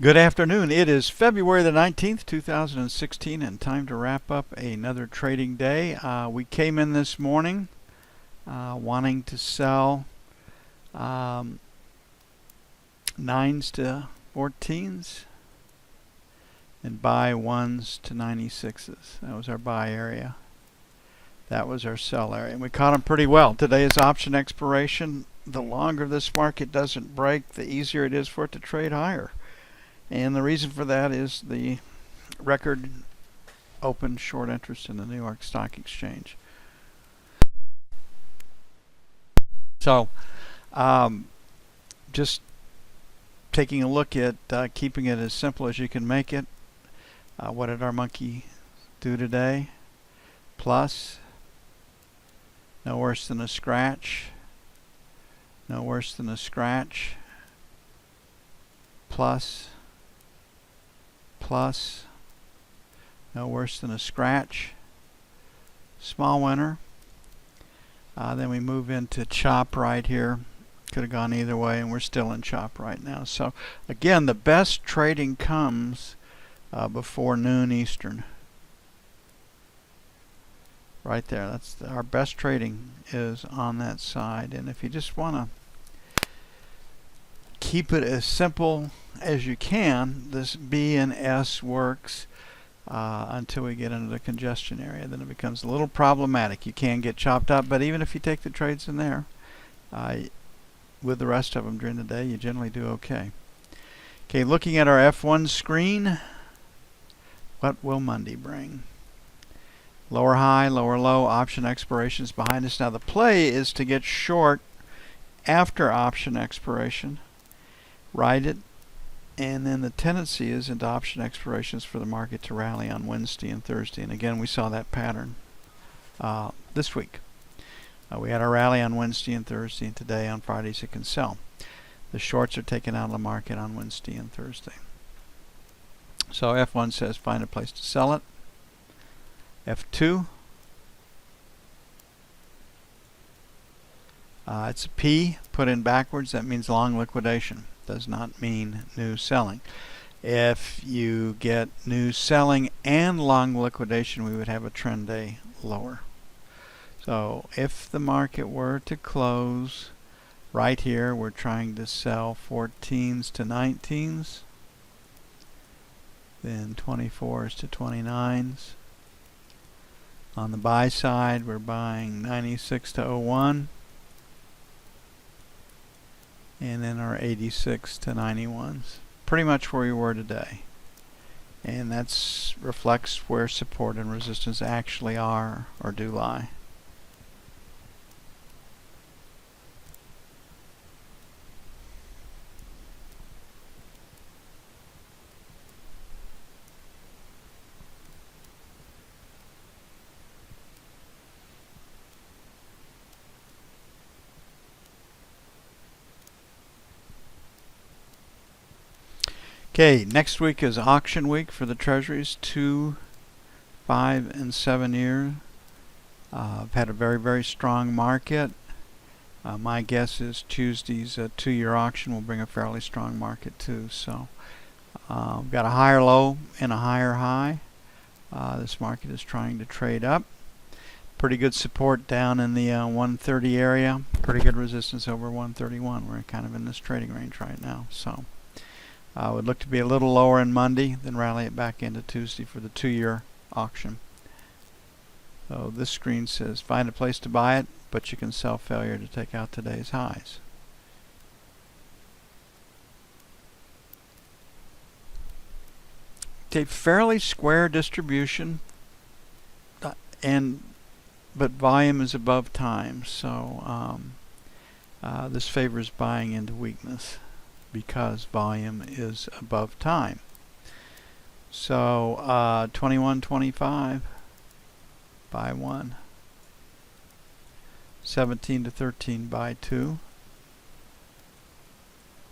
Good afternoon. It is February the 19th, 2016, and time to wrap up another trading day. We came in this morning wanting to sell 9s to 14s and buy 1s to 96s. That was our buy area. That was our sell area. And we caught them pretty well. Today is option expiration. The longer this market doesn't break, the easier it is for it to trade higher. And the reason for that is the record open short interest in the New York Stock Exchange. So just taking a look at keeping it as simple as you can make it. What did our monkey do today? Plus, no worse than a scratch. No worse than a scratch. Plus, no worse than a scratch. Small winner. Then we move into chop right here. Could have gone either way, and we're still in chop right now. So again, the best trading comes before noon Eastern. Right there. That's our best trading is on that side. And if you just want to keep it as simple as you can, this B and S works until we get into the congestion area. Then it becomes a little problematic. You can get chopped up, but even if you take the trades in there, with the rest of them during the day, you generally do okay. Okay, looking at our F1 screen, what will Monday bring? Lower high, lower low, option expirations behind us. Now the play is to get short after option expiration, ride it, and then the tendency is into option expirations for the market to rally on Wednesday and Thursday. And again, we saw that pattern this week. We had a rally on Wednesday and Thursday, and today on Fridays it can sell. The shorts are taken out of the market on Wednesday and Thursday. So F1 says find a place to sell it. F2, it's a P put in backwards. That means long liquidation. Does not mean new selling. If you get new selling and long liquidation, we would have a trend day lower. So if the market were to close right here, we're trying to sell 14s to 19s, then 24s to 29s. On the buy side, we're buying 96 to 01, and then our 86 to 91s. Pretty much where we were today. And that reflects where support and resistance actually are or do lie. Okay, next week is auction week for the treasuries, 2, 5, and 7 year. I've had a very, very strong market. My guess is Tuesday's 2-year auction will bring a fairly strong market too. So we've got a higher low and a higher high. This market is trying to trade up. Pretty good support down in the 130 area. Pretty good resistance over 131. We're kind of in this trading range right now. So would look to be a little lower on Monday, then rally it back into Tuesday for the 2-year auction. So this screen says find a place to buy it, but you can sell failure to take out today's highs. Okay, fairly square distribution, but volume is above time. So this favors buying into weakness, because volume is above time. So 21.25 buy 1, 17 to 13 buy 2.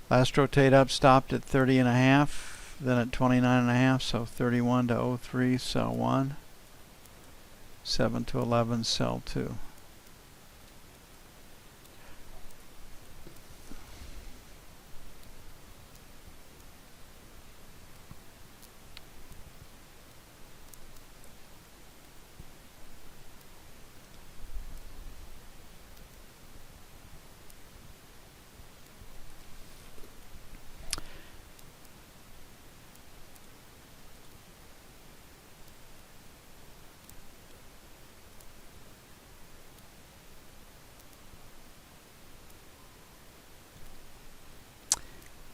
Last rotate up stopped at 30.5, then at 29.5, so 31 to 03 sell 1, 7 to 11 sell 2.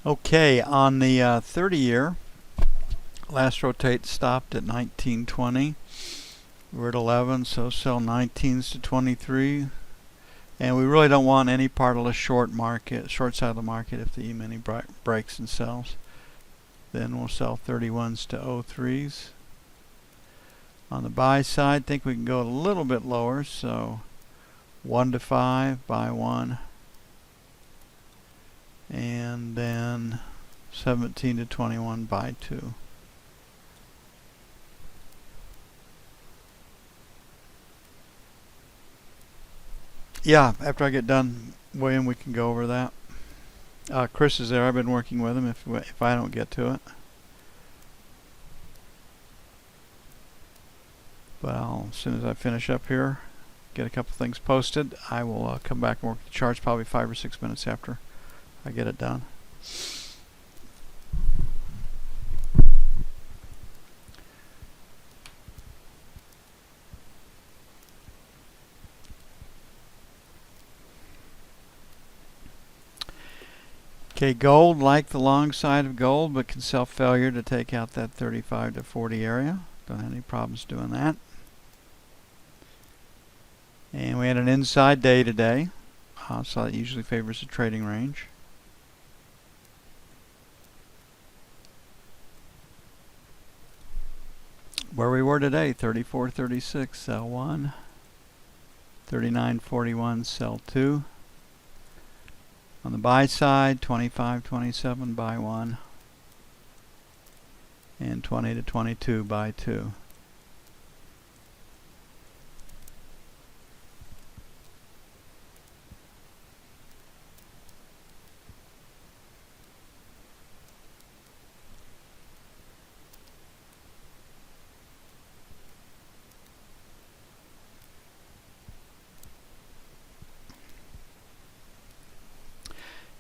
Okay, on the 30-year, last rotate stopped at 1920. We're at 11, so sell 19s to 23. And we really don't want any part of the short side of the market if the E-mini breaks and sells. Then we'll sell 31s to 03s. On the buy side, think we can go a little bit lower, so 1 to 5, buy 1. And then 17 to 21, buy 2. Yeah, after I get done, William, we can go over that. Chris is there. I've been working with him if I don't get to it. But as soon as I finish up here, get a couple things posted, I will come back and work the charts probably 5 or 6 minutes after I get it done. Okay, gold, like the long side of gold, but can sell failure to take out that 35 to 40 area. Don't have any problems doing that. And we had an inside day today, so that usually favors the trading range. Where we were today, 34.36, sell 1. 39.41, sell 2. On the buy side, 25.27, buy 1. And 20 to 22, buy 2.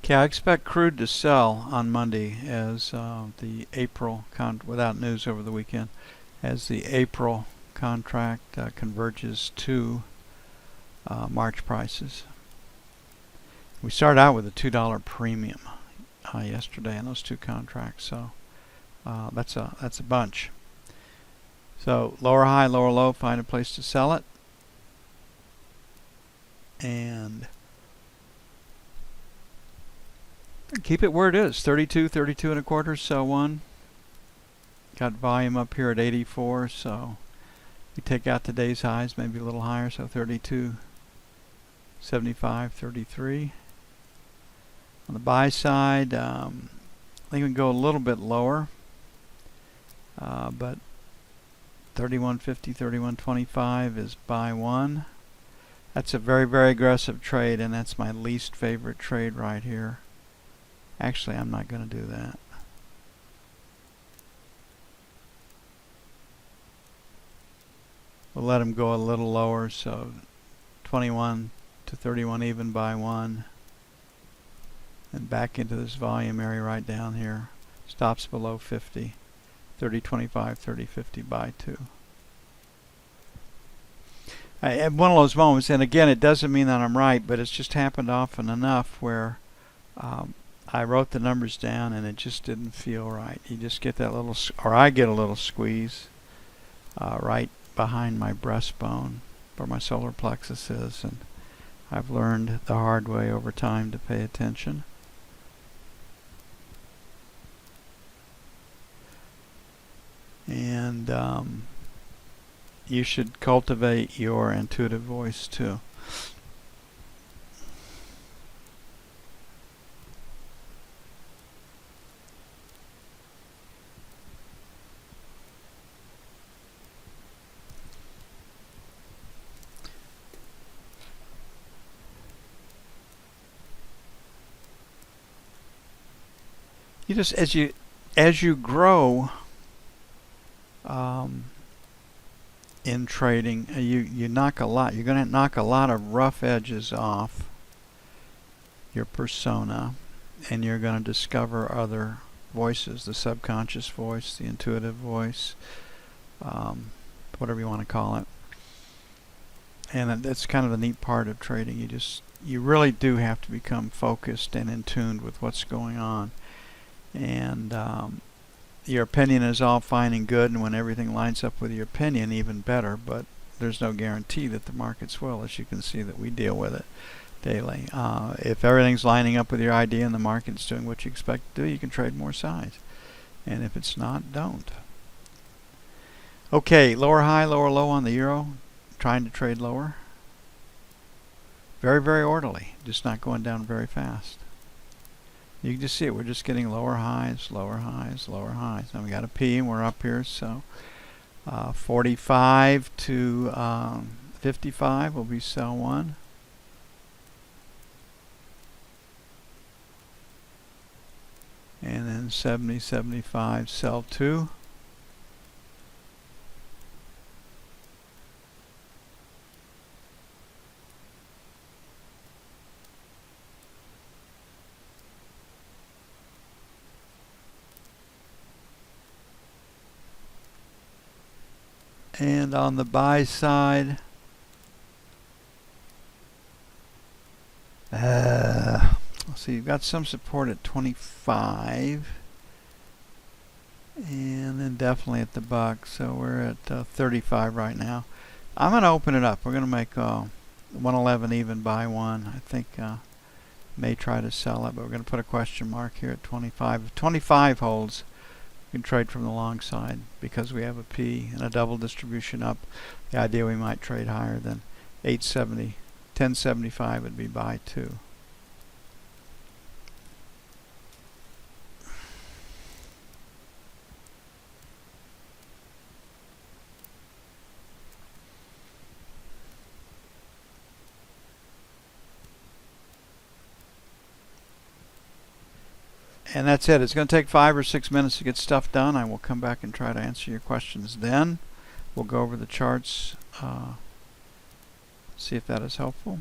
Okay, I expect crude to sell on Monday as the April without news over the weekend, as the April contract converges to March prices. We started out with a $2 premium yesterday in those two contracts, so that's a bunch. So lower high, lower low, find a place to sell it, and keep it where it is. 32 and a quarter, sell 1. Got volume up here at 84, so we take out today's highs, maybe a little higher, so 32, 75, 33. On the buy side, I think we can go a little bit lower, but 31.50, 31.25 is buy 1. That's a very, very aggressive trade, and that's my least favorite trade right here. Actually, I'm not going to do that. We'll let them go a little lower, so 21 to 31 even, buy 1. And back into this volume area right down here. Stops below 50. 30.25, 30.50, buy 2. I had one of those moments, and again, it doesn't mean that I'm right, but it's just happened often enough where I wrote the numbers down and it just didn't feel right. You just get that little, or I get a little squeeze right behind my breastbone where my solar plexus is, and I've learned the hard way over time to pay attention. And you should cultivate your intuitive voice too. You just as you grow in trading, you knock a lot. You're going to knock a lot of rough edges off your persona, and you're going to discover other voices: the subconscious voice, the intuitive voice, whatever you want to call it. And that's kind of the neat part of trading. You really do have to become focused and in tune with what's going on. And your opinion is all fine and good, and when everything lines up with your opinion, even better, but there's no guarantee that the markets will, as you can see that we deal with it daily. If everything's lining up with your idea and the market's doing what you expect to do, you can trade more size. And if it's not, don't. Okay, lower high, lower low on the euro. Trying to trade lower. Very, very orderly. Just not going down very fast. You can just see it. We're just getting lower highs, lower highs, lower highs. Now we got a P and we're up here. So 45 to 55 will be sell 1. And then 70, 75, sell 2. And on the buy side, let's see, you've got some support at 25, and then definitely at the buck. So we're at 35 right now. I'm going to open it up. We're going to make 111 even, buy 1. I think may try to sell it, but we're going to put a question mark here at 25. If 25 holds, we can trade from the long side because we have a P and a double distribution up. The idea we might trade higher than 870, 1075 would be buy 2. And that's it. It's going to take 5 or 6 minutes to get stuff done. I will come back and try to answer your questions then. We'll go over the charts, see if that is helpful.